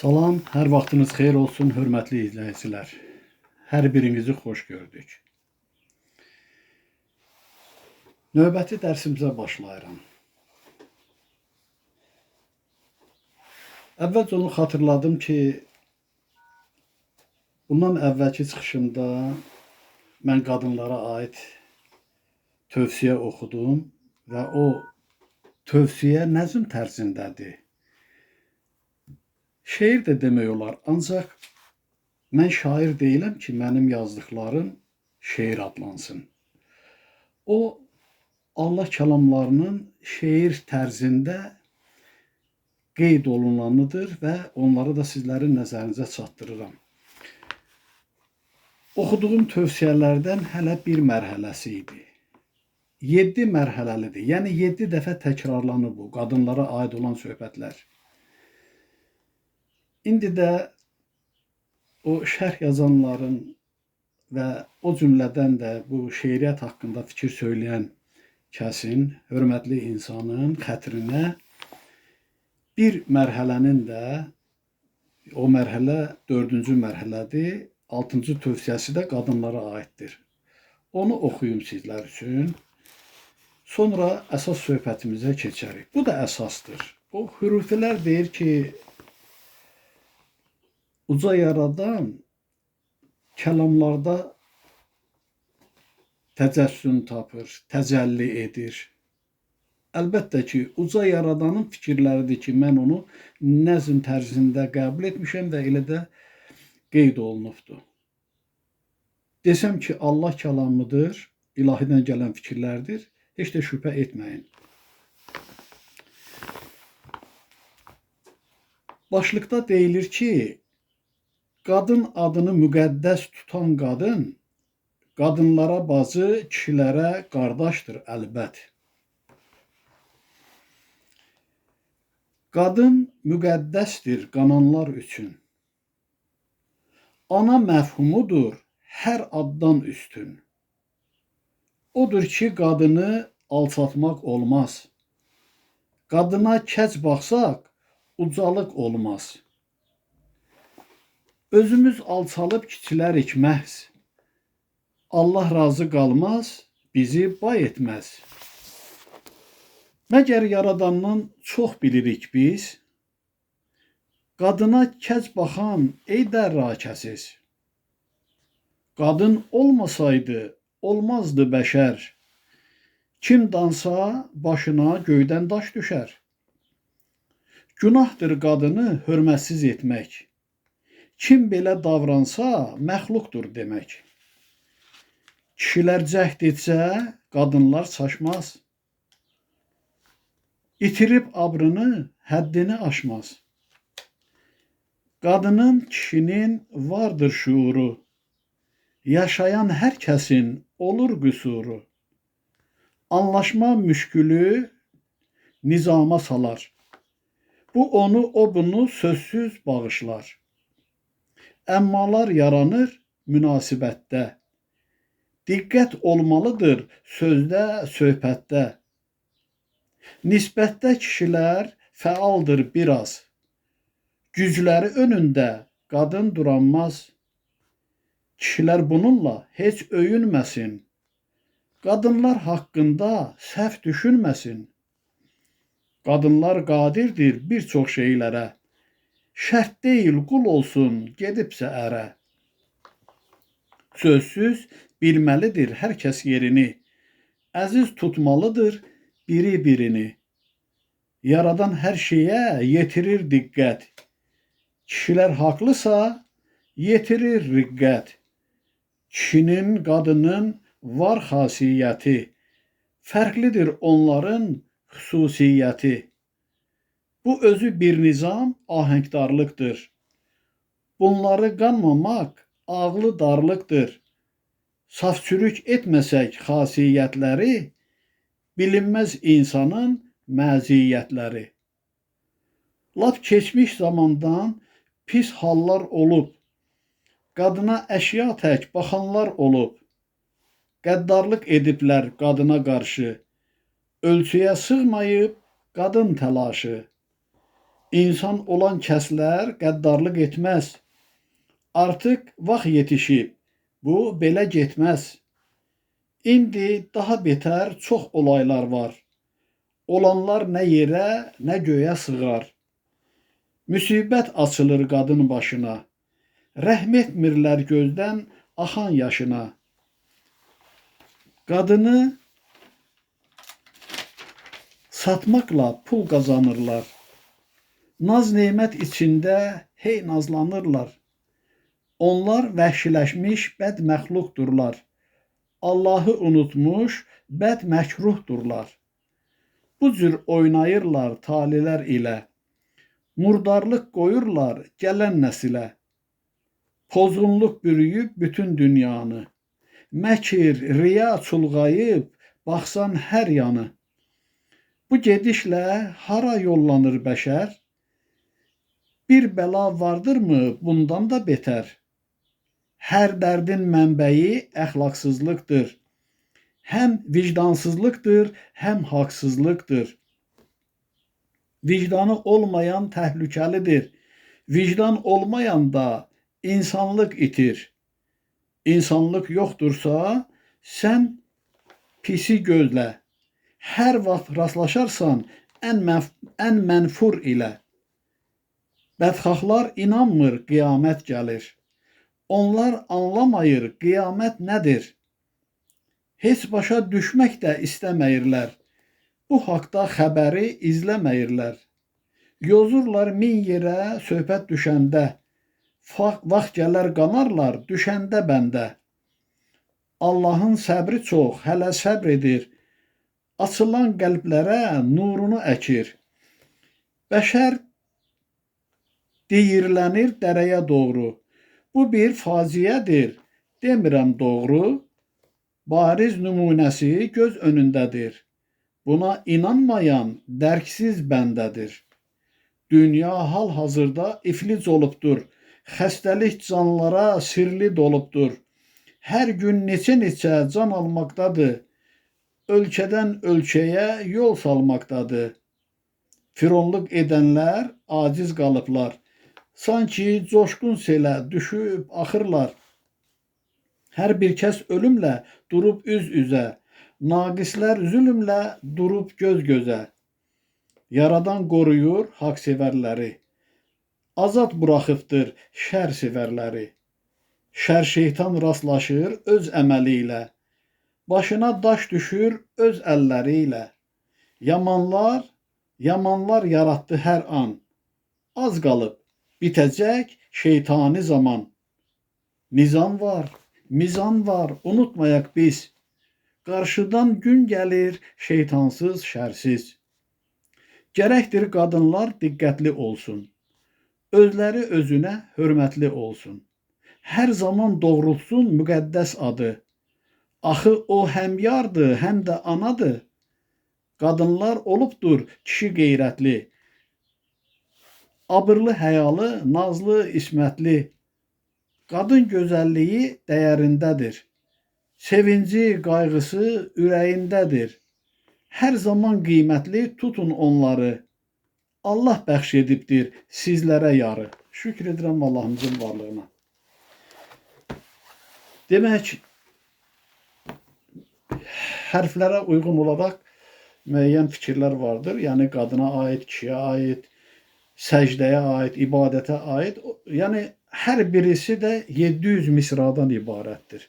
Salam, hər vaxtınız xeyir olsun, hörmətli izləyicilər. Hər birinizi xoş gördük. Növbəti dərsimizə başlayıram. Əvvəlcə onu xatırladım ki, bundan əvvəlki çıxışımda mən qadınlara aid tövsiyə oxudum və o tövsiyə nəzm tərzindədir. Şeir də demək olar, ancaq mən şair deyiləm ki, mənim yazdıqlarım şeir adlansın. O, Allah kəlamlarının şeir tərzində qeyd olunanıdır və onları da sizlərin nəzərinizə çatdırıram. Oxuduğum tövsiyələrdən hələ bir mərhələsi idi. 7 mərhələlidir, yəni 7 dəfə təkrarlanıb bu qadınlara aid olan söhbətlər. İndi də o şərh yazanların və o cümlədən də bu şeiriyyat haqqında fikir söyləyən kəsin, hörmətli insanın xətrinə bir mərhələnin də, o mərhələ 4-cü mərhələdir, 6-cı tövsiyəsi də qadınlara aiddir. Onu oxuyum sizlər üçün. Sonra əsas söhbətimizə keçərik. Bu da əsasdır. O hürufilər deyir ki, uca yaradan kəlamlarda təcəssüm tapır, təcəlli edir. Əlbəttə ki, uca yaradanın fikirləridir ki, mən onu nəzm tərzində qəbul etmişəm və elə də qeyd olunubdur. Desəm ki, Allah kəlamıdır, ilahidən gələn fikirlərdir, heç də şübhə etməyin. Başlıqda deyilir ki, qadın adını müqəddəs tutan qadın, qadınlara bacı, kişilərə qardaşdır əlbət. Qadın müqəddəsdir qananlar üçün. Ana məfhumudur hər addan üstün. Odur ki, qadını alçatmaq olmaz. Qadına kəc baxsaq, ucalıq olmaz. Özümüz alçalıb kiçilərik məhz. Allah razı qalmaz, bizi bay etməz. Məgər yaradandan çox bilirik biz. Qadına kəc baxan ey dərrakəsiz. Qadın olmasaydı olmazdı bəşər. Kim dansa başına göydən daş düşər. Günahdır qadını hörmətsiz etmək. Kim belə davransa məxluqdur demək. Kişilər cəhd etsə qadınlar çaşmaz. İtirib abrını, həddini aşmaz. Qadının, kişinin vardır şuuru. Yaşayan hər kəsin olur qüsuru. Anlaşma müşkülü nizama salar. Bu onu, o bunu sözsüz bağışlar. Əmmalar yaranır münasibətdə. Diqqət olmalıdır sözdə, söhbətdə. Nisbətdə kişilər fəaldır biraz. Gücləri önündə qadın duranmaz. Kişilər bununla heç öyünməsin. Qadınlar haqqında səhv düşünməsin. Qadınlar qadirdir bir çox şeylərə. Şərt deyil qul olsun gedibsə ərə. Sözsüz bilməlidir hər kəs yerini. Əziz tutmalıdır biri birini. Yaradan hər şeyə yetirir diqqət. Kişilər haqlısa yetirir riqqət. Kişinin, qadının var xasiyyəti. Fərqlidir onların xüsusiyyəti. Bu özü bir nizam, ahəngdarlıqdır. Bunları qanmamaq ağlı darlıqdır. Saf-çürük etməsək xasiyyətləri, bilinməz insanın məziyyətləri. Lap keçmiş zamandan pis hallar olub. Qadına əşya tək baxanlar olub. Qəddarlıq ediblər qadına qarşı. Ölçüyə sığmayıb qadın təlaşı. İnsan olan kəslər qəddarlıq etməz. Artıq vaxt yetişib. Bu belə getməz. İndi daha betər çox olaylar var. Olanlar nə yerə, nə göyə sığar. Müsibət açılır qadın başına. Rəhm etmirlər gözdən axan yaşına. Qadını satmaqla pul qazanırlar. Naz-nemət içində hey nazlanırlar. Onlar vəhşiləşmiş bəd məxluqdurlar. Allahı unutmuş bəd məkruhdurlar. Bu cür oynayırlar talilər ilə. Murdarlıq qoyurlar gələn nəsilə. Pozğunluq bürüyüb bütün dünyanı. Məkir, riya çulğayıb baxsan hər yanı. Bu gedişlə hara yollanır bəşər? Bir bəla vardırmı bundan da betər? Hər dərdin mənbəyi əxlaqsızlıqdır. Həm vicdansızlıqdır, həm haqsızlıqdır. Vicdanı olmayan təhlükəlidir. Vicdan olmayan da insanlıq itir. İnsanlıq yoxdursa, sən pisi gözlə. Hər vaxt rastlaşarsan ən mənfur ilə. Bədxahlar inanmır qiyamət gəlir. Onlar anlamayır qiyamət nədir. Heç başa düşmək də istəməyirlər. Bu haqda xəbəri izləməyirlər. Yozurlar min yerə söhbət düşəndə. Vaxt gələr qanarlar düşəndə bəndə. Allahın səbri çox, hələ səbr edir. Açılan qəlblərə nurunu əkir. Bəşər deyirlənir dərəyə doğru. Bu bir faciədir, demirəm doğru. Bariz nümunəsi göz önündədir. Buna inanmayan dərksiz bəndədir. Dünya hal-hazırda iflic olubdur. Xəstəlik canlara sirli dolubdur. Hər gün neçə-neçə can almaqdadır. Ölkədən ölkəyə yol salmaqdadır. Fironluq edənlər aciz qalıblar. Sanki coşqun selə düşüb axırlar. Hər bir kəs ölümlə durub üz-üzə. Naqislər zülmlə durub göz-gözə. Yaradan qoruyur haqsevərləri. Azad buraxıbdır şər sevərləri. Şər şeytan rastlaşır öz əməli ilə. Başına daş düşür öz əlləri ilə. Yamanlar yaratdı hər an. Az qalıb bitəcək şeytani zaman. Nizam var, mizan var, unutmayaq biz. Qarşıdan gün gəlir şeytansız, şərsiz. Gərəkdir qadınlar diqqətli olsun. Özləri özünə hörmətli olsun. Hər zaman doğrultsun müqəddəs adı. Axı o həm yardır, həm də anadır. Qadınlar olubdur kişi qeyrətli. Abırlı, həyalı, nazlı, ismətli. Qadın gözəlliyi dəyərindədir. Sevinci, qayğısı ürəyindədir. Hər zaman qiymətli tutun onları. Allah bəxş edibdir sizlərə yarı. Şükür edirəm Allahımızın varlığına. Demək, hərflərə uyğun olaraq müəyyən fikirlər vardır. Yəni qadına aid, kişiyə aid, səcdəyə aid, ibadətə aid. Yəni hər birisi də 700 misradan ibarətdir.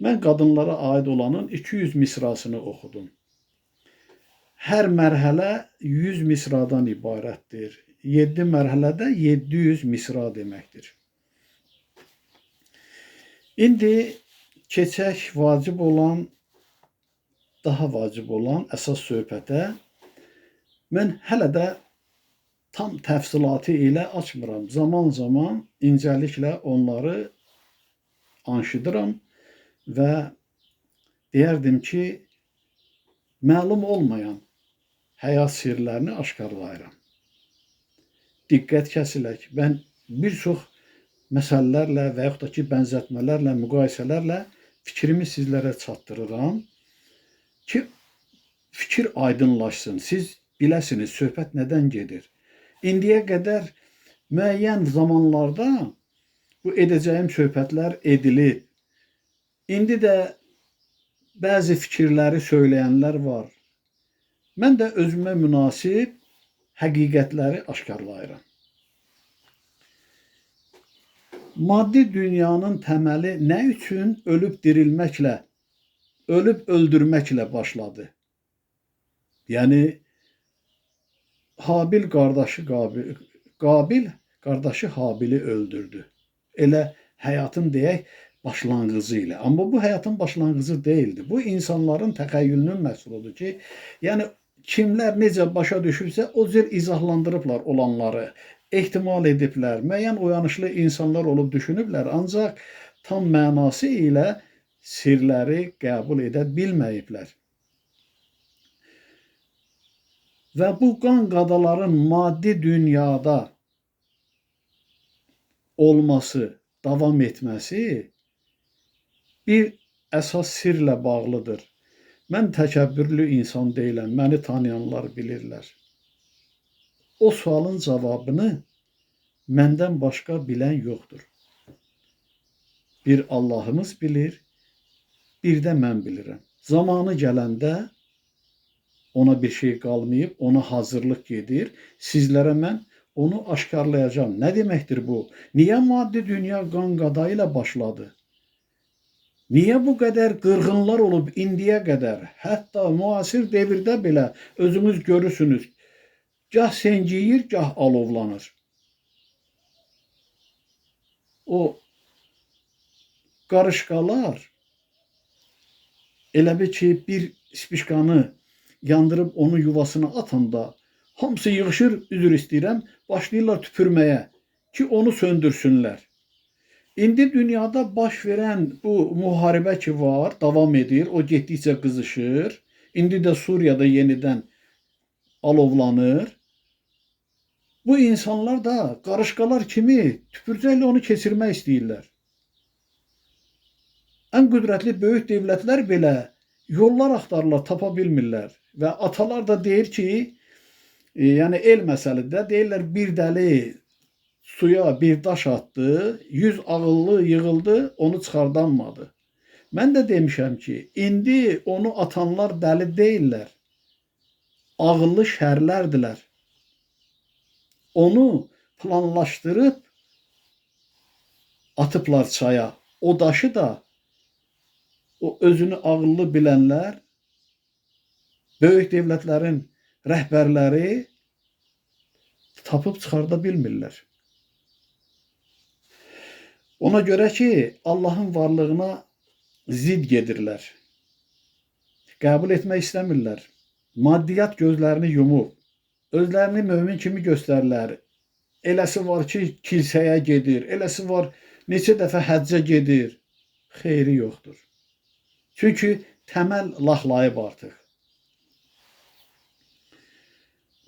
Mən qadınlara aid olanın 200 misrasını oxudum. Hər mərhələ 100 misradan ibarətdir. 7 mərhələdə 700 misra deməkdir. İndi keçək daha vacib olan əsas söhbətə. Mən hələ də tam təfsilatı ilə açmıram. Zaman incəliklə onları anşıdıram və deyərdim ki, məlum olmayan həyat sirlərini aşkarlayıram. Diqqət kəsilək. Mən bir çox məsələlərlə və yaxud da ki, bənzətmələrlə, müqayisələrlə fikrimi sizlərə çatdırıram ki, fikir aydınlaşsın. Siz biləsiniz, söhbət nədən gedir. İndiyə qədər müəyyən zamanlarda bu edəcəyim söhbətlər edilib. İndi də bəzi fikirləri söyləyənlər var. Mən də özümə münasib həqiqətləri aşkarlayıram. Maddi dünyanın təməli nə üçün ölüb dirilməklə, ölüb öldürməklə başladı? Yəni Habil Qabil qardaşı Habili öldürdü. Elə həyatın deyək başlanğıcı ilə. Amma bu həyatın başlanğıcı deyildi. Bu insanların təxəyyülünün məhsuludur ki, yəni kimlər necə başa düşübsə o cür izahlandırıblar olanları, ehtimal ediblər. Müəyyən oyanışlı insanlar olub düşünüblər, ancaq tam mənası ilə sirləri qəbul edə bilməyiblər. Və bu qan qadaların maddi dünyada olması, davam etməsi bir əsas sirlə bağlıdır. Mən təkəbbürlü insan deyiləm, məni tanıyanlar bilirlər. O sualın cavabını məndən başqa bilən yoxdur. Bir Allahımız bilir, bir də mən bilirəm. Zamanı gələndə ona bir şey qalmayıb, ona hazırlıq gedir. Sizlərə mən onu aşkarlayacağım. Nə deməkdir bu? Niyə maddi dünya qan qada ilə başladı? Niyə bu qədər qırğınlar olub indiyə qədər? Hətta müasir devirdə belə özünüz görürsünüz. Gah senciyir, gah alovlanır. O qarışqalar elə bir ki, bir spişkanı yandırıb onu yuvasına atanda hamısı yığışır, üzr istəyirəm, başlayırlar tüpürməyə ki, onu söndürsünlər. İndi dünyada baş verən bu müharibə ki var, davam edir, o getdikcə qızışır. İndi də Suriyada yenidən alovlanır. Bu insanlar da qarışqalar kimi tüpürcəklə onu keçirmək istəyirlər. Ən qüdrətli böyük dövlətlər belə yollar axtarırlar, tapa bilmirlər. Və atalar da deyir ki, yəni el məsələdə deyirlər bir dəli suya bir daş atdı, 100 ağıllı yığıldı, onu çıxardanmadı. Mən də demişəm ki, indi onu atanlar dəli deyirlər, ağıllı şərlərdilər. Onu planlaşdırıb atıblar çaya. O daşı da o özünü ağıllı bilənlər, böyük dövlətlərin rəhbərləri tapıb çıxarda bilmirlər. Ona görə ki, Allahın varlığına zid gedirlər. Qəbul etmək istəmirlər. Maddiyyat gözlərini yumub, özlərini mömin kimi göstərirlər. Eləsi var ki, kilsəyə gedir, eləsi var neçə dəfə həccə gedir. Xeyri yoxdur. Çünki təməl laxlayıb artıq.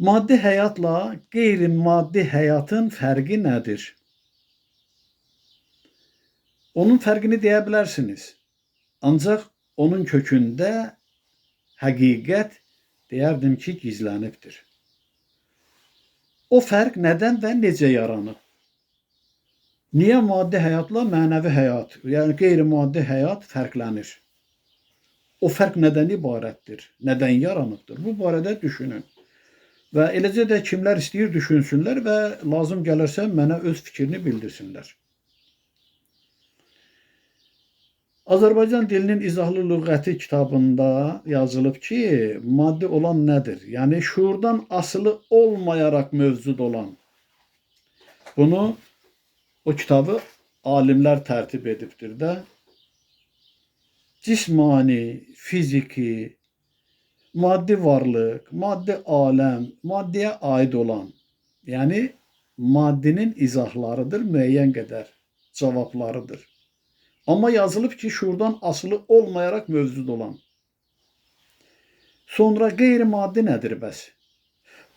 Maddi həyatla qeyri-maddi həyatın fərqi nədir? Onun fərqini deyə bilərsiniz. Ancaq onun kökündə həqiqət deyərdim ki, gizlənibdir. O fərq nədən və necə yaranıb? Niyə maddi həyatla mənəvi həyat, yəni qeyri-maddi həyat fərqlənir? O fərq nədən ibarətdir? Nədən yaranıbdır? Bu barədə düşünün. Və eləcə də kimlər istəyir düşünsünlər və lazım gəlirsə mənə öz fikrini bildirsinlər. Azərbaycan dilinin izahlı lüğəti kitabında yazılıb ki, maddi olan nədir? Yəni şuurdan asılı olmayaraq mövcud olan. Bunu o kitabı alimlər tərtib edibdir də. Cismani, fiziki, maddi varlıq, maddi aləm, maddiyə aid olan, yəni maddinin izahlarıdır, müəyyən qədər cavablarıdır. Amma yazılıb ki, şuurdan asılı olmayaraq mövcud olan. Sonra qeyri-maddi nədir bəs?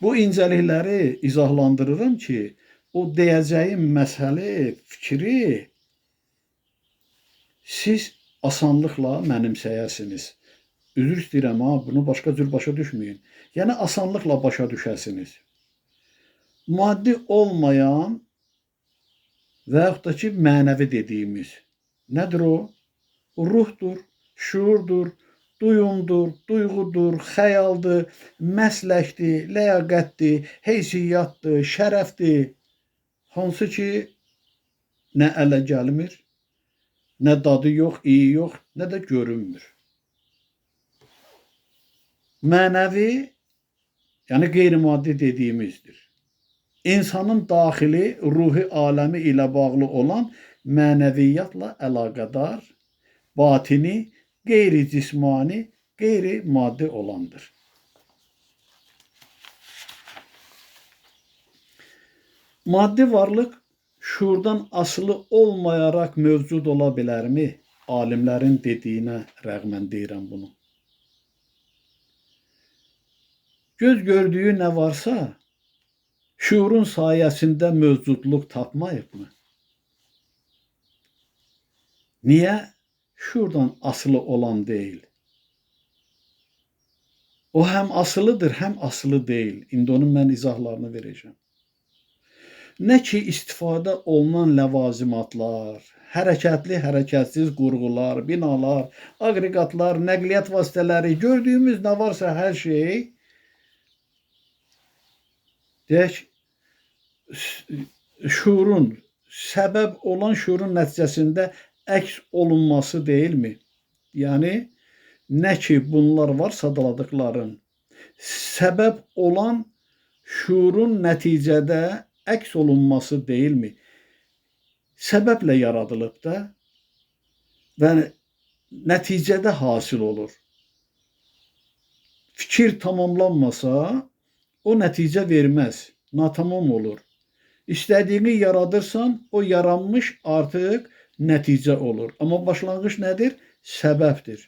Bu incəlikləri izahlandırıram ki, o deyəcəyim məsələ, fikri siz asanlıqla mənimsəyəsiniz. Üzr istəyirəm, bunu başqa cür başa düşməyin. Yəni asanlıqla başa düşəsiniz. maddi olmayan və yaxud da ki, mənəvi dediyimiz nədir o? Ruhdur, şuurdur, duyumdur, duyğudur, xəyaldır, məsləkdir, ləyaqətdir, heysiyyatdır, şərəfdir. Hansı ki, nə ələ gəlmir, nə dadı yox, iyi yox, nə də görünmür. Mənəvi, yəni qeyri-maddi dediyimizdir. İnsanın daxili, ruhi aləmi ilə bağlı olan mənəviyyatla əlaqədar, batini, qeyri-cismani, qeyri-maddi olandır. Maddi varlıq şuurdan asılı olmayaraq mövcud ola bilərmi? Alimlərin dediyinə rəğmən deyirəm bunu. Göz gördüyü nə varsa, şuurun sayəsində mövcudluq tapmayıbmı? Niyə? Şuurdan asılı olan deyil. O həm asılıdır, həm asılı deyil. İndi onun mən izahlarını verəcəm. Nə ki, istifadə olunan ləvazimatlar, hərəkətli, hərəkətsiz qurğular, binalar, aqreqatlar, nəqliyyat vasitələri, gördüyümüz nə varsa hər şey, deyək, şuurun, səbəb olan şuurun nəticəsində əks olunması deyilmi? Yəni, nə ki, bunlar var sadaladıqların, səbəb olan şuurun nəticədə əks olunması deyilmi? Səbəblə yaradılıb da və nəticədə hasil olur. Fikir tamamlanmasa, o nəticə verməz, natamam olur. İstədiyini yaradırsan, o yaranmış artıq nəticə olur. Amma başlanğıc nədir? Səbəbdir.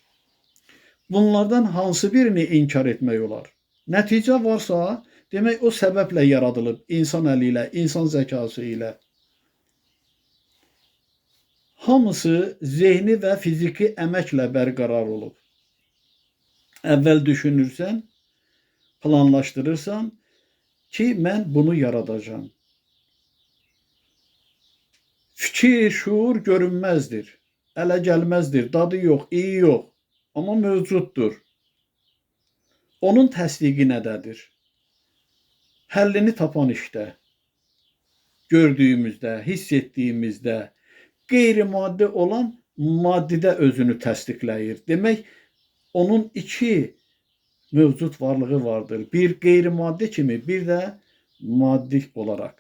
Bunlardan hansı birini inkar etmək olar? Nəticə varsa, demək o səbəblə yaradılıb, insan əli ilə, insan zəkası ilə. Hamısı zehni və fiziki əməklə bərqərar olub. Əvvəl düşünürsən, planlaşdırırsan ki, mən bunu yaradacağam. Fikir, şuur görünməzdir, ələ gəlməzdir, dadı yox, iyi yox, amma mövcuddur. Onun təsdiqi nədədir? Həllini tapan işdə, gördüyümüzdə, hiss etdiyimizdə, qeyri-maddi olan maddidə özünü təsdiqləyir. Demək, onun iki mövcud varlığı vardır. Bir qeyri-maddi kimi, bir də maddi olaraq.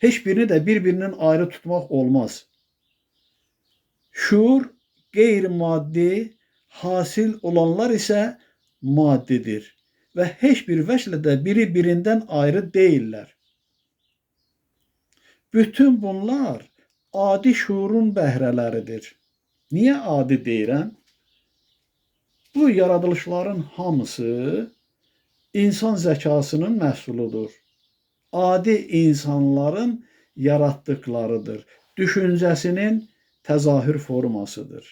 Heç birini də bir-birindən ayrı tutmaq olmaz. Şuur qeyri-maddi, hasil olanlar isə maddidir və heç bir vəçlə də biri-birindən ayrı deyirlər. Bütün bunlar adi şuurun bəhrələridir. Niyə adi deyirəm? Bu yaradılışların hamısı insan zəkasının məhsuludur. Adi insanların yaratdıqlarıdır. Düşüncəsinin təzahür formasıdır.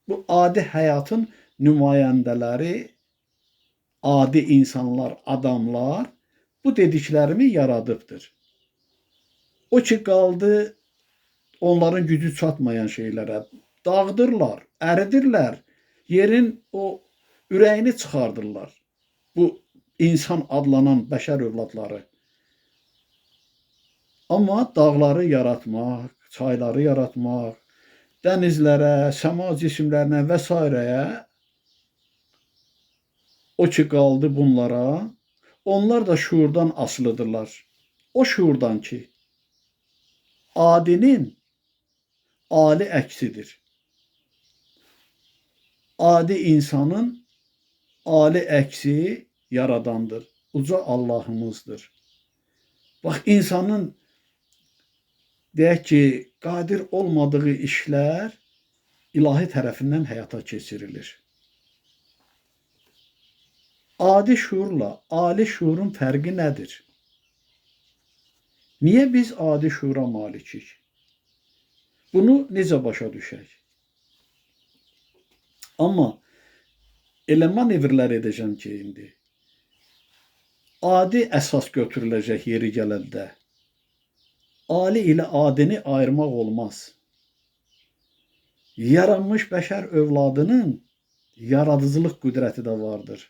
Bu adi həyatın nümayəndələri, adi insanlar, adamlar bu dediklərimi yaradıbdır. O ki, qaldı onların gücü çatmayan şeylərə, dağıdırlar, əridirlər, yerin o ürəyini çıxardırlar. Bu insan adlanan bəşər övladları. Amma dağları yaratmaq, çayları yaratmaq, dənizlərə, səma cisimlərinə və s. O ki, qaldı bunlara, onlar da şuurdan asılıdırlar. O şuurdan ki, adinin ali əksidir. Adi insanın ali əksi yaradandır. Uca Allahımızdır. Bax, insanın deyək ki, qadir olmadığı işlər ilahi tərəfindən həyata keçirilir. Adi şuurla ali şuurun fərqi nədir? Niyə biz adi şuura malikik? Bunu necə başa düşək? Amma elə manevrlər edəcəm ki, indi adi əsas götürüləcək yeri gələndə. Ali ilə adini ayırmaq olmaz. Yaranmış bəşər övladının yaradıcılıq qüdrəti də vardır.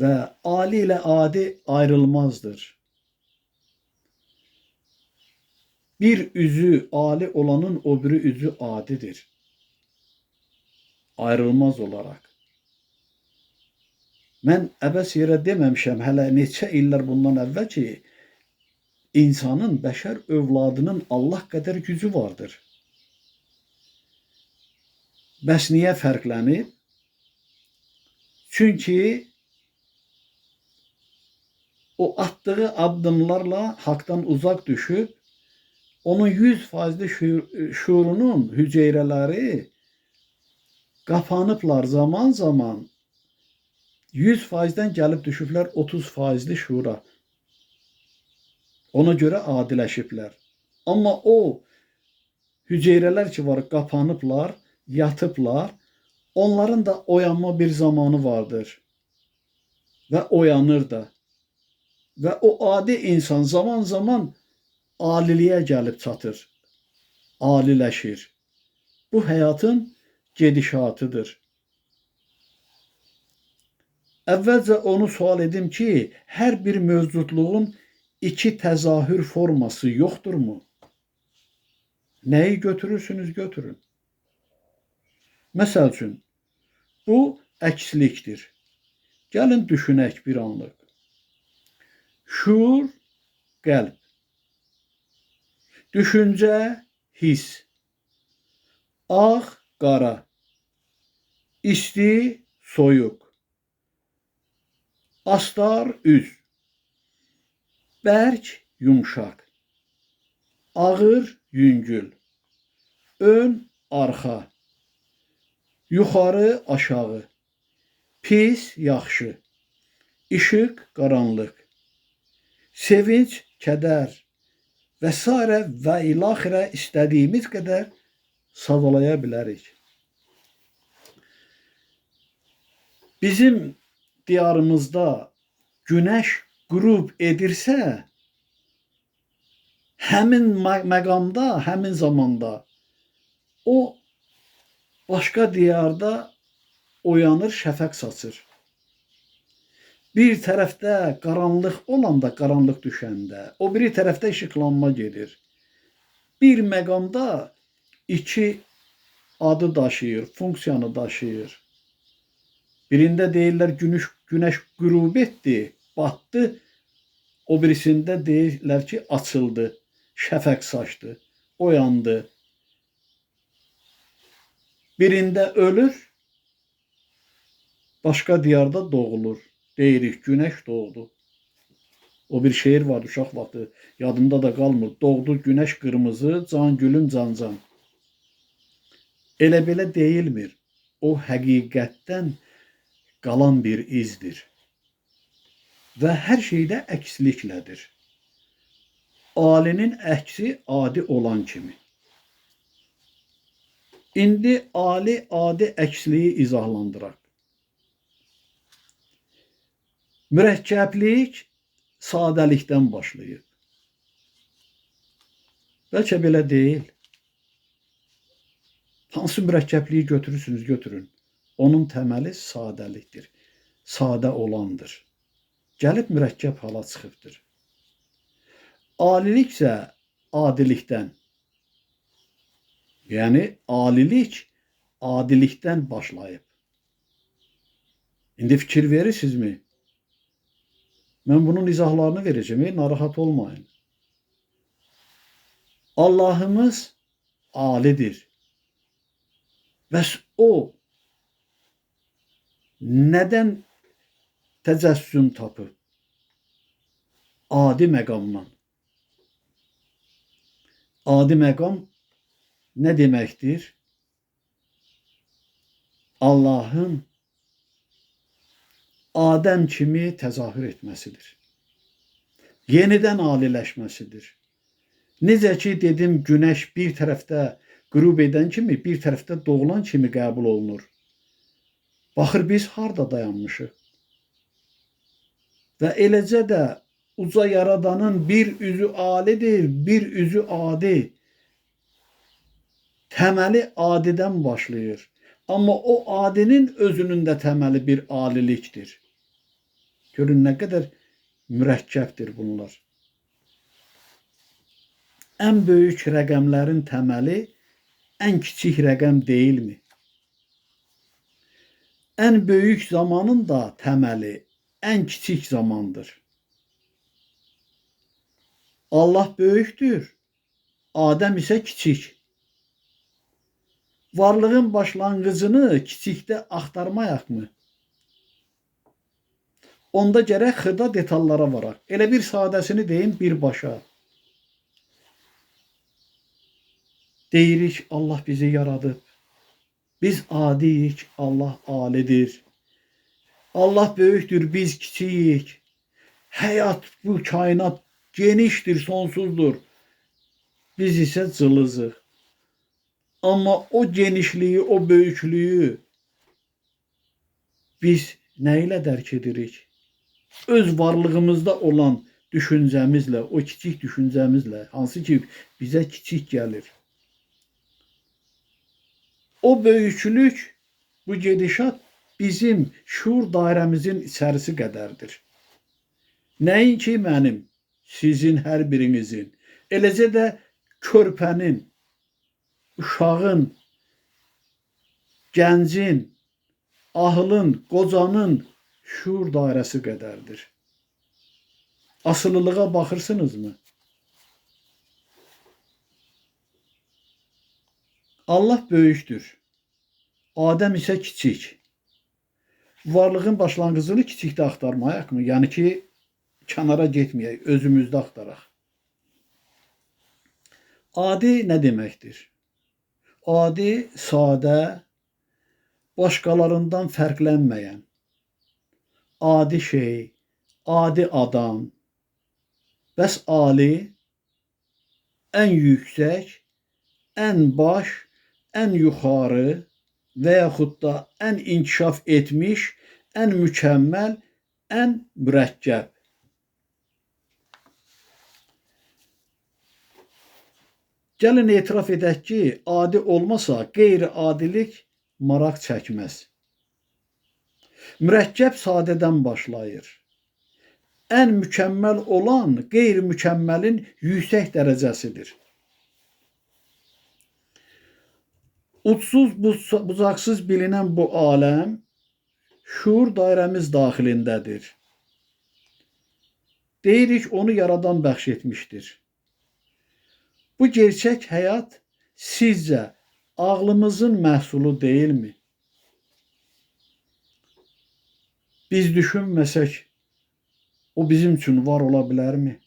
Və ali ilə adi ayrılmazdır. Bir üzü ali olanın o biri üzü adidir. Ayrılmaz olaraq. Mən əbəs yerə deməmişəm hələ neçə illər bundan əvvəl ki, insanın, bəşər övladının Allah qədər gücü vardır. Bəs niyə fərqlənib? Çünki o atdığı addımlarla haqdan uzaq düşüb, onun 100% şuurunun hüceyrələri qapanıblar zaman 100%-dən gəlib düşüblər 30%-li şuura. Ona görə adiləşiblər. Amma o hüceyrələr ki var, qapanıblar, yatıblar, onların da oyanma bir zamanı vardır. Və oyanır da. Və o adi insan zaman aliliyə gəlib çatır. Aliləşir. Bu həyatın gedişatıdır. Əvvəlcə onu sual edim ki, hər bir mövcudluğun iki təzahür forması yoxdurmu? Nəyi götürürsünüz, götürün. Məsəl üçün, bu əkslikdir. Gəlin düşünək bir anlıq. Şuur, qəlb. Düşüncə, his. Ağ, qara. İsti, soyuq. Astar, üz. Bərk, yumşaq. Ağır, yüngül. Ön, arxa. Yuxarı, aşağı. Pis, yaxşı. İşıq, qaranlıq. Sevinç, kədər və s. və ilaxirə istədiyimiz qədər sadalaya bilərik. Bizim diyarımızda günəş qürub edirsə, həmin məqamda, həmin zamanda o başqa diyarda oyanır, şəfəq saçır. Bir tərəfdə qaranlıq olanda, qaranlıq düşəndə, o biri tərəfdə işıqlanma gedir. Bir məqamda iki adı daşıyır, funksiyanı daşıyır. Birində deyirlər günəş qürub etdi, batdı. O birisində deyirlər ki, açıldı, şəfəq saçdı, oyandı. Birində ölür, başqa diyarda doğulur. Deyirik, günəş doğdu. O bir şeir var, uşaq vaxtı, yadımda da qalmır. Doğdu günəş qırmızı, can gülüm can. Elə belə deyilmir. O həqiqətdən qalan bir izdir. Və hər şeydə əksliklədir. Alinin əksi adi olan kimi. İndi ali adi əksliyi izahlandıraq. Mürəkkəblik sadəlikdən başlayıb. Bəlkə belə deyil. Hansı mürəkkəbliyi götürürsünüz, götürün. Onun təməli sadəlikdir. Sadə olandır. Gəlib mürəkkəb hala çıxıbdır. Alilik isə adilikdən. Yəni, alilik adilikdən başlayıb. İndi fikir verirsinizmi? Mən bunun izahlarını verəcəm, narahat olmayın. Allahımız alidir. Bəs o nədən təcəssüm tapıb? Adi məqamdan. Adi məqam nə deməkdir? Allahın Adəm kimi təzahür etməsidir. Yenidən aliləşməsidir. Necə ki, dedim, günəş bir tərəfdə qürub edən kimi, bir tərəfdə doğulan kimi qəbul olunur. Baxır, biz harada dayanmışıq? və eləcə də uca yaradanın bir üzü alidir, bir üzü adi. Təməli adidən başlayır. Amma o adinin özünün də təməli bir alilikdir. Görün nə qədər mürəkkəbdir bunlar. Ən böyük rəqəmlərin təməli ən kiçik rəqəm deyilmi? Ən böyük zamanın da təməli ən kiçik zamandır. Allah böyükdür, Adəm isə kiçik. Varlığın başlanğıcını kiçikdə axtarmayaqmı? Onda gərək xırda detallara varaq. Elə bir sadəsini deyim birbaşa. Deyirik, Allah bizi yaradıb. Biz adiyik, Allah alidir. Allah böyükdür, biz kiçiyik. Həyat, bu kainat genişdir, sonsuzdur. Biz isə cılızıq. Amma o genişliyi, o böyüklüyü biz nə ilə dərk edirik? Öz varlığımızda olan düşüncəmizlə, o kiçik düşüncəmizlə, hansı ki bizə kiçik gəlir. O böyüklük, bu gedişat bizim şuur dairəmizin içərisi qədərdir. Nəinki mənim, sizin, hər birinizin, eləcə də körpənin, uşağın, gəncin, ahılın, qocanın şuur dairəsi qədərdir. Asılılığa baxırsınızmı? Allah böyükdür, Adəm isə kiçik. Varlığın başlanğıcını kiçikdə axtarmayaqmı? Yəni ki, kənara getməyək, özümüzdə axtaraq. Adi nə deməkdir? Adi, sadə, başqalarından fərqlənməyən, adi şey, adi adam, bəs ali, ən yüksək, ən baş, ən yuxarı və yaxud da ən inkişaf etmiş, ən mükəmməl, ən mürəkkəb. Gəlin etiraf edək ki, adi olmasa qeyri-adilik maraq çəkməz. Mürəkkəb sadədən başlayır. Ən mükəmməl olan qeyri-mükəmməlin yüksək dərəcəsidir. Ucsuz bucaqsız bilinən bu aləm şuur dairəmiz daxilindədir. Deyirik, onu yaradan bəxş etmişdir. Bu gerçək həyat sizcə ağlımızın məhsulu deyilmi? Biz düşünməsək, o bizim üçün var ola bilərmi?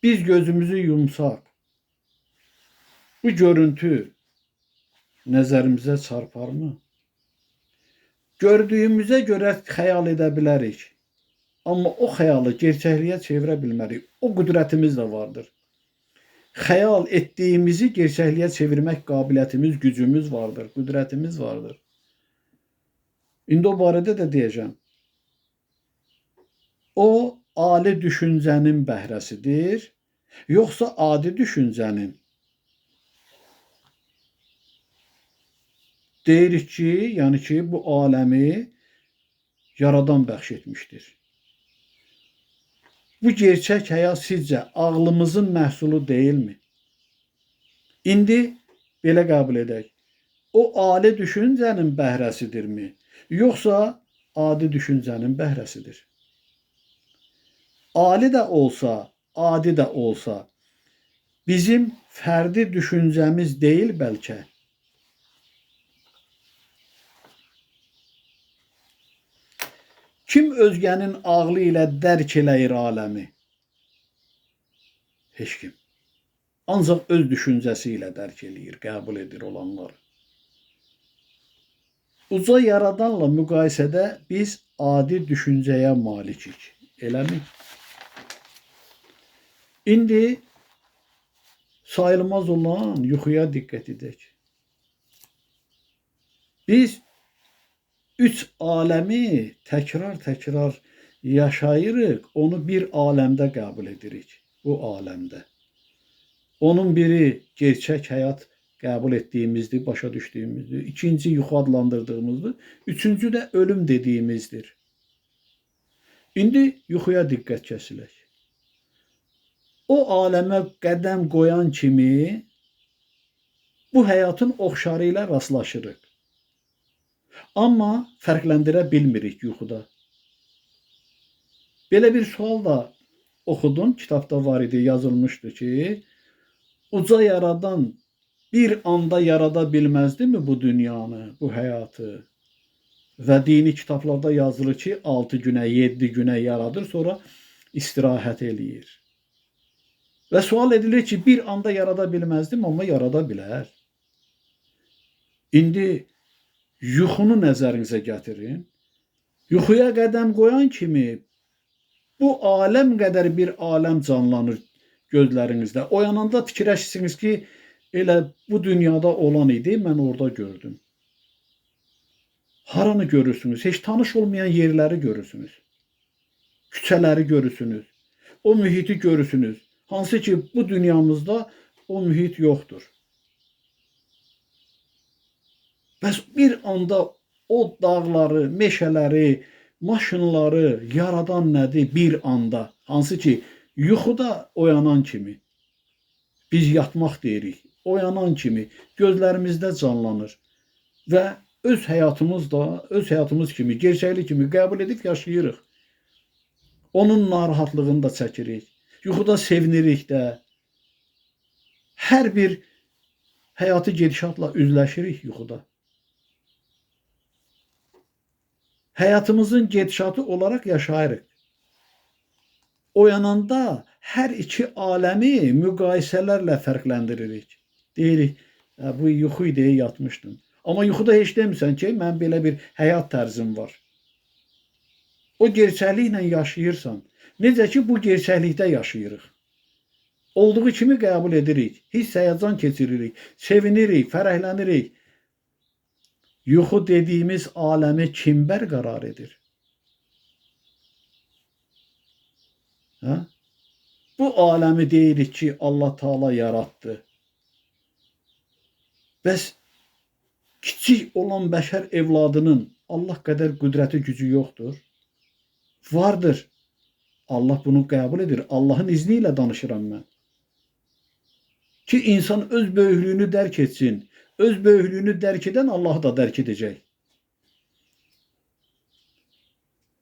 Biz gözümüzü yumsaq, bu görüntü nəzərimizə çarparmı? Gördüyümüzə görə xəyal edə bilərik. Amma o xəyalı gerçəkliyə çevirə bilmərik. O qüdrətimiz də vardır. Xəyal etdiyimizi gerçəkliyə çevirmək qabiliyyətimiz, gücümüz vardır, qüdrətimiz vardır. İndi o barədə də deyəcəm. O, ali düşüncənin bəhrəsidir, yoxsa adi düşüncənin? Deyirik ki, yəni ki, bu aləmi yaradan bəxş etmişdir. Bu gerçək həyat sizcə ağlımızın məhsulu deyilmi? İndi belə qəbul edək. O ali düşüncənin bəhrəsidirmi? Yoxsa adi düşüncənin bəhrəsidir? Ali də olsa, adi də olsa, bizim fərdi düşüncəmiz deyil bəlkə. Kim özgənin ağlı ilə dərk eləyir aləmi? Heç kim. Ancaq öz düşüncəsi ilə dərk eləyir, qəbul edir olanları. Uca yaradanla müqayisədə biz adi düşüncəyə malikik. Eləmi? İndi sayılmaz olan yuxuya diqqət edək. Biz üç aləmi təkrar-təkrar yaşayırıq, onu bir aləmdə qəbul edirik. Bu aləmdə. Onun biri gerçək həyat qəbul etdiyimizdir, başa düşdüyümüzdür. İkinci yuxu adlandırdığımızdır. Üçüncü də ölüm dediyimizdir. İndi yuxuya diqqət kəsilək. O aləmə qədəm qoyan kimi bu həyatın oxşarı ilə rastlaşırıq. Amma fərqləndirə bilmirik yuxuda. Belə bir sual da oxudum, kitabda var idi, yazılmışdı ki, uca yaradan bir anda yarada bilməzdimi bu dünyanı, bu həyatı? Və dini kitablarda yazılır ki, 6 günə, 7 günə yaradır, sonra istirahət eləyir. Və sual edilir ki, bir anda yarada bilməzdim, amma yarada bilər. İndi yuxunu nəzərinizə gətirin. Yuxuya qədəm qoyan kimi bu aləm qədər bir aləm canlanır gözlərinizdə. Oyananda fikirləşirsiniz ki, elə bu dünyada olan idi, mən orada gördüm. Haranı görürsünüz? Heç tanış olmayan yerləri görürsünüz. Küçələri görürsünüz. O mühiti görürsünüz. Hansı ki, bu dünyamızda o mühit yoxdur. Bəs bir anda o dağları, meşələri, maşınları yaradan nədir bir anda? Hansı ki, yuxuda oyanan kimi. Biz yatmaq deyirik. Oyanan kimi gözlərimizdə canlanır və öz həyatımız kimi, gerçəklik kimi qəbul edib yaşayırıq. Onun narahatlığını da çəkirik. Yuxuda sevinirik də. Hər bir həyatı gedişatla üzləşirik yuxuda. Həyatımızın gedişatı olaraq yaşayırıq. Oyananda hər iki aləmi müqayisələrlə fərqləndiririk. Deyirik, bu yuxu idi, yatmışdım. Amma yuxuda heç demirsən ki, mən belə bir həyat tərzim var. O gerçəkliklə yaşayırsan. Necə ki, bu gerçəklikdə yaşayırıq. Olduğu kimi qəbul edirik, hiss-həyəcan keçiririk, sevinirik, fərəhlənirik. Yuxu dediyimiz aləmi kim bərqərar edir? Bu aləmi deyirik ki, Allah Taala yaratdı. Bəs kiçik olan bəşər evladının Allah qədər qüdrəti, gücü yoxdur? Vardır. Allah bunu qəbul edir. Allahın izni ilə danışıram mən. Ki, insan öz böyüklüyünü dərk etsin. Öz böyüklüyünü dərk edən Allahı da dərk edəcək.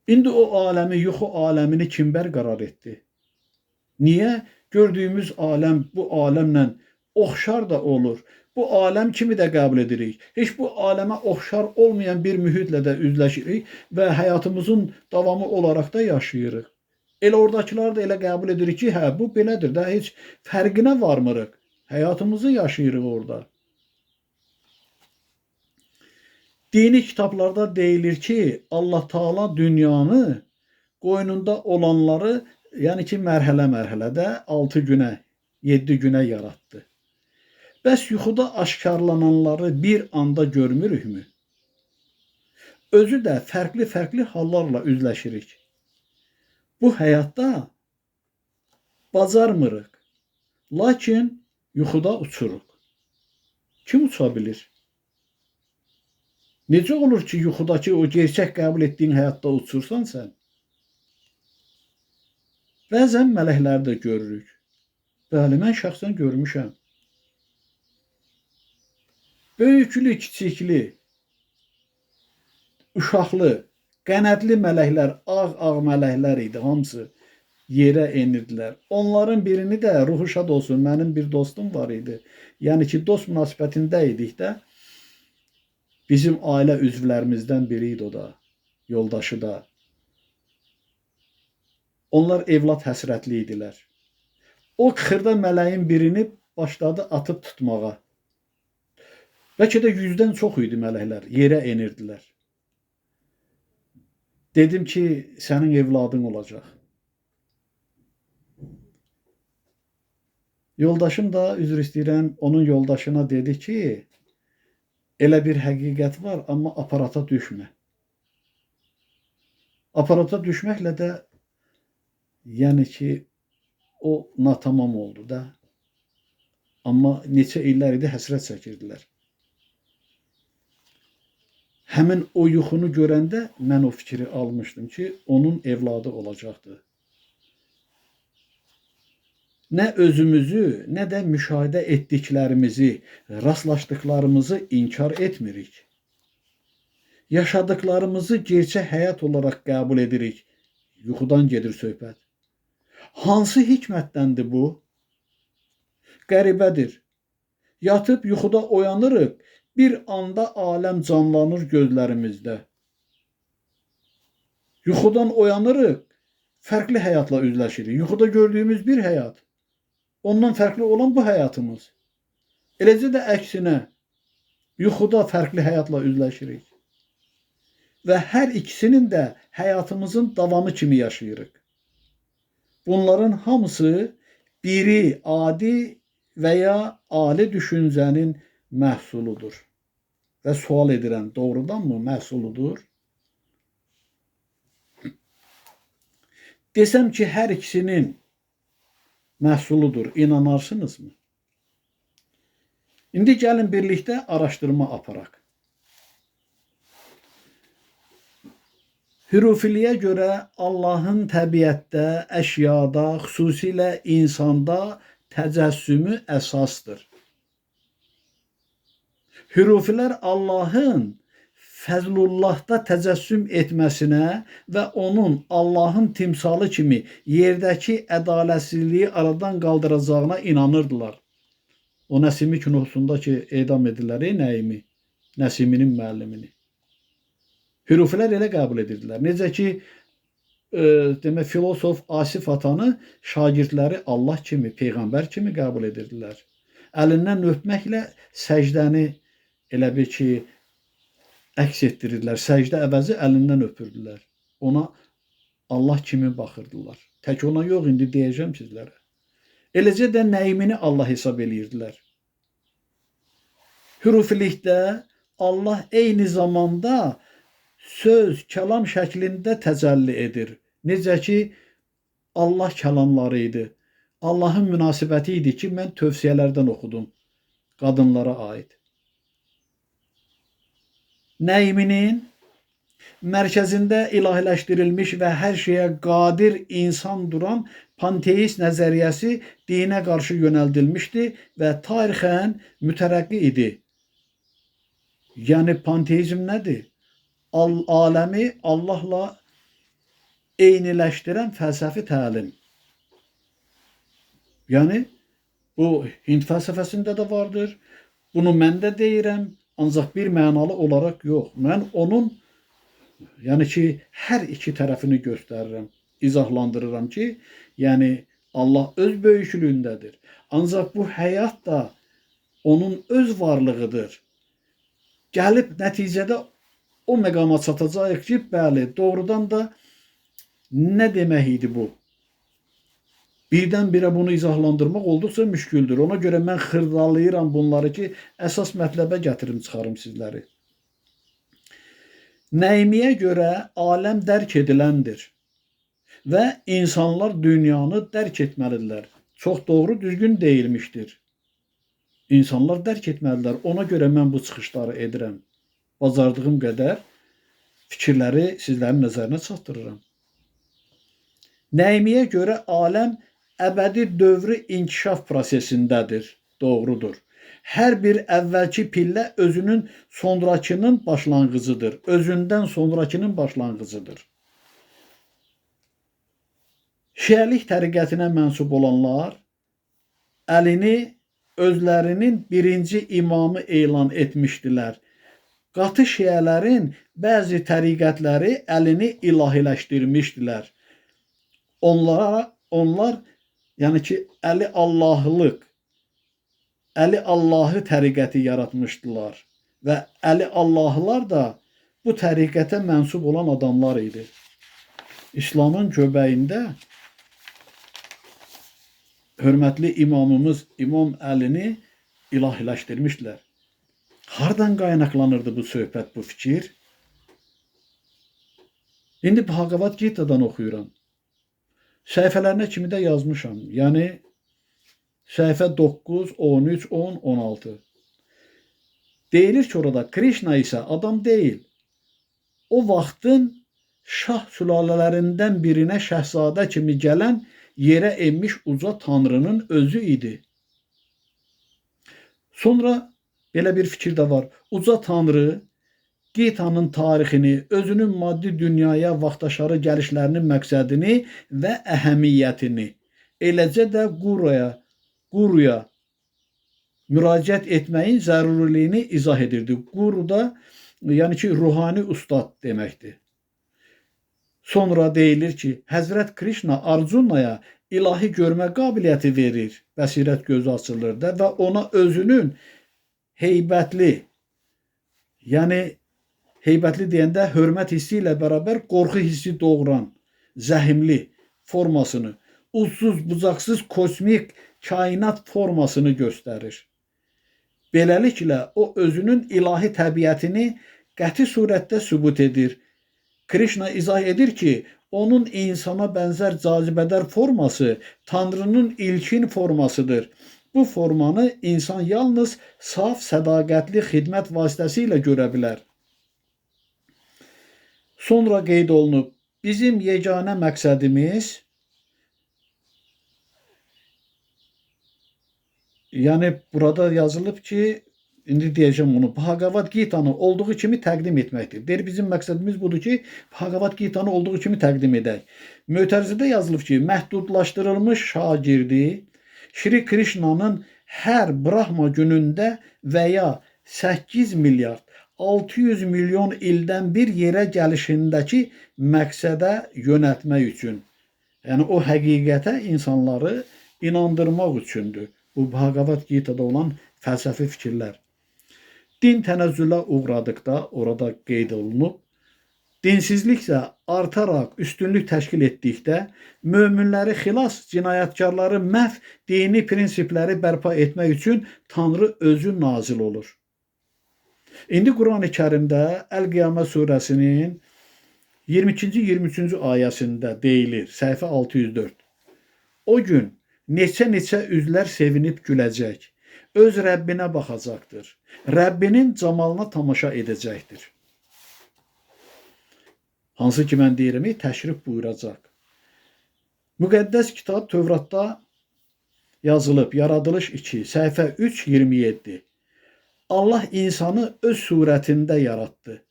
İndi o aləmi, yuxu aləmini kim bərqərar etdi? Niyə? Gördüyümüz aləm bu aləmlə oxşar da olur. Bu aləm kimi də qəbul edirik. Heç bu aləmə oxşar olmayan bir mühitlə də üzləşirik və həyatımızın davamı olaraq da yaşayırıq. Elə oradakılar da elə qəbul edirik ki, hə, bu belədir də, heç fərqinə varmırıq. Həyatımızı yaşayırıq orada. Dini kitablarda deyilir ki, Allah Taala dünyanı qoynunda olanları, yəni ki, mərhələ-mərhələdə 6 günə, 7 günə yaratdı. Bəs yuxuda aşkarlananları bir anda görmürükmü? Özü də fərqli-fərqli hallarla üzləşirik. Bu həyatda bacarmırıq. Lakin yuxuda uçuruq. Kim uça bilir? Necə olur ki, yuxudakı o gerçək qəbul etdiyin həyatda uçursan sən? Bəzən mələkləri də görürük. Bəli, mən şəxsən görmüşəm. Böyüklü, kiçikli, uşaqlı, qənədli mələklər, ağ mələklər idi, hamısı yerə enirdilər. Onların birini də, ruhu şad olsun, mənim bir dostum var idi. Yəni ki, dost münasibətində idik də, bizim ailə üzvlərimizdən biri idi o da, yoldaşı da. Onlar evlad həsrətli idilər. O xırda mələyin birini başladı atıb tutmağa. Bəlkə də 100-dən çox idi mələklər, yerə enirdilər. Dedim ki, sənin evladın olacaq. Yoldaşım da, üzr istəyirəm, onun yoldaşına dedi ki, elə bir həqiqət var, amma aparata düşmə. Aparata düşməklə də yəni ki, o natamam oldu da. Amma neçə illər idi həsrət çəkirdilər. Həmin o yuxunu görəndə mən o fikri almışdım ki, onun evladı olacaqdı. Nə özümüzü, nə də müşahidə etdiklərimizi, rastlaşdıqlarımızı inkar etmirik. Yaşadıklarımızı gerçək həyat olaraq qəbul edirik. Yuxudan gedir söhbət. Hansı hikmətdəndir bu? Qəribədir. Yatıb yuxuda oyanırıq, bir anda aləm canlanır gözlərimizdə. Yuxudan oyanırıq, fərqli həyatla üzləşirik. Yuxuda gördüyümüz bir həyat, ondan fərqli olan bu həyatımız. Eləcə də əksinə, yuxuda fərqli həyatla üzləşirik. Və hər ikisinin də həyatımızın davamı kimi yaşayırıq. Bunların hamısı biri adi və ya ali düşüncənin məhsuludur. Və sual edirəm, doğrudanmı məhsuludur? Desəm ki, hər ikisinin məhsuludur, inanarsınızmı? İndi gəlin birlikdə araşdırma aparaq. Hürufiliyə görə Allahın təbiətdə, əşyada, xüsusilə insanda təcəssümü əsasdır. Hürufilər Allahın Fəzlullahda təcəssüm etməsinə və onun Allahın timsalı kimi yerdəki ədalətsizliyi aradan qaldıracağına inanırdılar. O Nəsimi kinosunda ki, edam edirlər, Nəimi, Nəsiminin müəllimini. Hürufilər elə qəbul edirdilər. Necə ki, demək, filosof Asif Atanı şagirdləri Allah kimi, Peyğəmbər kimi qəbul edirdilər. Əlindən öpməklə səcdəni elə bir ki, əks etdirirdilər. Səcdə əvəzi əlindən öpürdülər. Ona Allah kimi baxırdılar. Tək ona yox, indi deyəcəm sizlərə. Eləcə də Nəimini Allah hesab edirdilər. Hürufilikdə Allah eyni zamanda söz, kəlam şəklində təcəlli edir. Necə ki, Allah kəlamları idi. Allahın münasibəti idi ki, mən tövsiyələrdən oxudum qadınlara aid. Nəiminin mərkəzində ilahiləşdirilmiş və hər şeyə qadir insan duran panteist nəzəriyyəsi dinə qarşı yönəldilmişdi və tarixən mütərəqqi idi. Yəni panteizm nədir? Aləmi Allahla eyniləşdirən fəlsəfi təlim. Yəni, bu Hind fəlsəfəsində də vardır. Bunu mən də deyirəm, ancaq bir mənalı olaraq yox. Mən onun, yəni ki, hər iki tərəfini göstərirəm, izahlandırıram ki, yəni Allah öz böyüklüyündədir. Ancaq bu həyat da onun öz varlığıdır. Gəlib nəticədə o məqama çatacaq ki, bəli, doğrudan da nə demək idi bu? Birdən-birə bunu izahlandırmaq olduqca müşküldür. Ona görə mən xırdalayıram bunları ki, əsas mətləbə gətirim, çıxarım sizləri. Nəimiyə görə aləm dərk ediləndir və insanlar dünyanı dərk etməlidirlər. Çox doğru, düzgün deyilmişdir. İnsanlar dərk etməlidirlər. Ona görə mən bu çıxışları edirəm. Bacardığım qədər fikirləri sizlərin nəzərinə çatdırıram. Nəimiyə görə aləm əbədi dövrü inkişaf prosesindədir. Doğrudur. Hər bir əvvəlki pillə özünün sonrakının başlanğıcıdır. Özündən sonrakının başlanğıcıdır. Şiəlik təriqətinə mənsub olanlar əlini özlərinin birinci imamı elan etmişdilər. Qatı şiələrin bəzi təriqətləri əlini ilahiləşdirmişdilər. Onlar yəni ki, Əli Allahı təriqəti yaratmışdılar və Əli Allahlar da bu təriqətə mənsub olan adamlar idi. İslamın göbəyində hörmətli imamımız İmam Əlini ilahiləşdirmişdilər. Hardan qaynaqlanırdı bu söhbət, bu fikir? İndi Bhagavad Gita'dan oxuyuram. Səhifələrinə kimi də yazmışam. Yəni səhifə 9, 13, 10, 16. Deyilir ki orada Krishna isə adam deyil. O vaxtın şah sülalələrindən birinə şəhzadə kimi gələn yerə enmiş uca tanrının özü idi. Sonra belə bir fikir də var. Uca tanrı Gita'nın tarixini, özünün maddi dünyaya vaxtaşarı gəlişlərinin məqsədini və əhəmiyyətini, eləcə də quruya müraciət etməyin zəruriliyini izah edirdi. Guru da, yəni ki, ruhani ustad deməkdir. Sonra deyilir ki, Həzrət Krishna Arjunaya ilahi görmə qabiliyyəti verir, bəsirət gözü açılır da və ona özünün heybətli, yəni heybətli deyəndə hörmət hissi ilə bərabər qorxu hissi doğuran zəhimli formasını, ucsuz bucaqsız kosmik kainat formasını göstərir. Beləliklə o özünün ilahi təbiətini qəti surətdə sübut edir. Krishna izah edir ki, onun insana bənzər cazibədar forması Tanrının ilkin formasıdır. Bu formanı insan yalnız saf, sədaqətli xidmət vasitəsilə görə bilər. Sonra qeyd olunub, bizim yeganə məqsədimiz, yəni burada yazılıb ki, indi deyəcəm onu, Bhagavad Gita'nı olduğu kimi təqdim etməkdir. Deyir, bizim məqsədimiz budur ki, Bhagavad Gita'nı olduğu kimi təqdim edək. Mötərizədə yazılıb ki, məhdudlaşdırılmış şagirdi Şri Krishna'nın hər Brahma günündə və ya 8 milyard 600 milyon ildən bir yerə gəlişindəki məqsədə yönəltmək üçün. Yəni o həqiqətə insanları inandırmaq üçündür. Bu Bhagavad Gita'da olan fəlsəfi fikirlər. Din tənəzzülə uğradıqda orada qeyd olunub, dinsizlik isə artaraq üstünlük təşkil etdikdə möminləri xilas, cinayətkarları məhv, dini prinsipləri bərpa etmək üçün Tanrı özü nazil olur. İndi Quran-ı Kərimdə Əl-Qiyamə surəsinin 22-ci 23-cü ayəsində deyilir, səhifə 604. O gün neçə üzlər sevinib güləcək, öz Rəbbinə baxacaqdır, Rəbbinin camalına tamaşa edəcəkdir. Hansı ki mən deyirəm, təşrif buyuracaq. Müqəddəs kitab Tövratda yazılıb, Yaradılış 2, səhifə 3, 27. Allah insanı öz surətində yaratdı.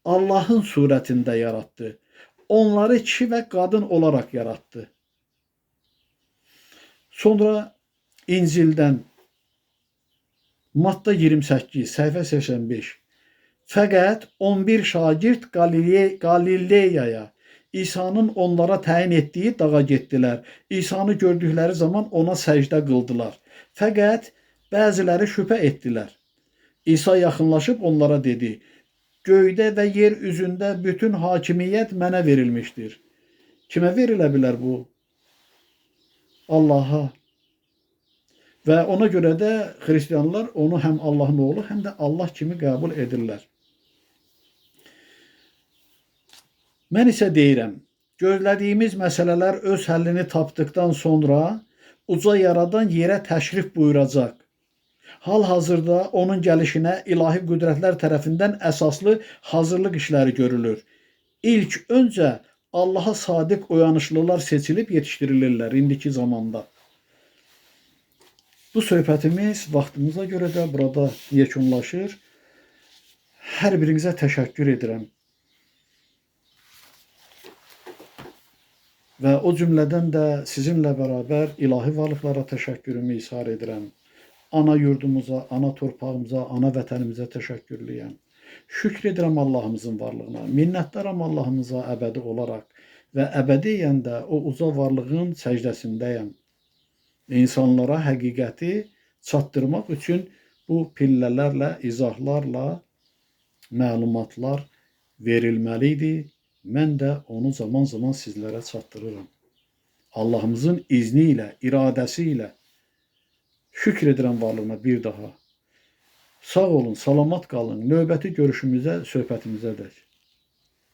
Allahın surətində yaratdı. Onları kişi və qadın olaraq yaratdı. Sonra İncildən Matta 28, səhifə 85. Fəqət 11 şagird Qalileyaya, İsa'nın onlara təyin etdiyi dağa getdilər. İsa'nı gördükləri zaman ona səcdə qıldılar. Fəqət bəziləri şübhə etdilər. İsa yaxınlaşıb onlara dedi, göydə və yer üzündə bütün hakimiyyət mənə verilmişdir. Kimə verilə bilər bu? Allaha. Və ona görə də xristianlar onu həm Allahın oğlu, həm də Allah kimi qəbul edirlər. Mən isə deyirəm, gözlədiyimiz məsələlər öz həllini tapdıqdan sonra uca yaradan yerə təşrif buyuracaq. Hal-hazırda onun gəlişinə ilahi qüdrətlər tərəfindən əsaslı hazırlıq işləri görülür. İlk öncə Allaha sadiq oyanışlılar seçilib yetişdirilirlər indiki zamanda. Bu söhbətimiz vaxtımıza görə də burada yekunlaşır. Hər birinizə təşəkkür edirəm. Və o cümlədən də sizinlə bərabər ilahi varlıqlara təşəkkürümü izhar edirəm. Ana yurdumuza, ana torpağımıza, ana vətənimizə təşəkkürlüyəm. Şükr edirəm Allahımızın varlığına, minnətdaram Allahımıza əbədi olaraq və əbədiyyən də o uca varlığın səcdəsindəyəm. İnsanlara həqiqəti çatdırmaq üçün bu pillələrlə, izahlarla məlumatlar verilməlidir. Mən də onu zaman-zaman sizlərə çatdırıram. Allahımızın izni ilə, iradəsi ilə şükr edirəm varlığına bir daha. Sağ olun, salamat qalın. Növbəti görüşümüzə, söhbətimizə dək.